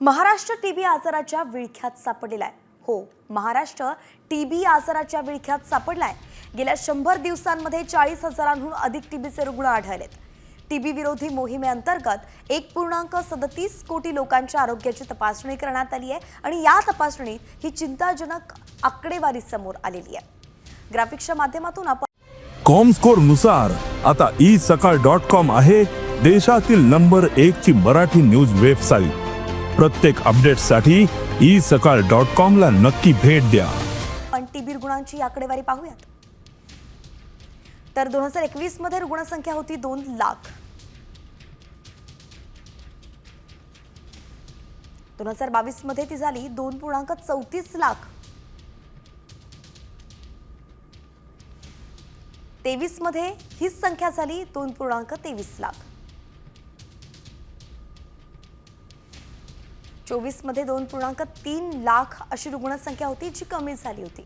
Maharashtra TB आजाराच्या विळख्यात सापडलेला आहे। हो, महाराष्ट्र टीबी आजाराच्या विळख्यात सापडलाय। गेल्या 100 दिवसांमध्ये 40,000हून अधिक टीबीचे रुग्ण आढळलेत। टीबी विरोधी मोहिमेअंतर्गत 1.37 कोटी लोकांच्या आरोग्याची तपासणी करण्यात आली आहे आणि या तपासणीत ही चिंताजनक आकडेवारी समोर आलेली आहे। ग्राफिक्सच्या माध्यमातून आपण कॉमस्कोर नुसार आता isakal.com आहे देशातील नंबर 1 ची मराठी न्यूज वेबसाईट। प्रत्येक अपडेटसाठी isakal.com ला नक्की भेट द्या। पण टीबी रुग्णांची आकडेवारी पाहूयात। तर 2021 मध्ये रुग्णसंख्या होती 2 लाख। 2022 मध्ये ती झाली 2.34 लाख। 23 मध्ये हीच संख्या झाली 2.23 लाख। 24 मध्ये 2.3 लाख अशी रुग्णसंख्या होती जी कमी झाली होती।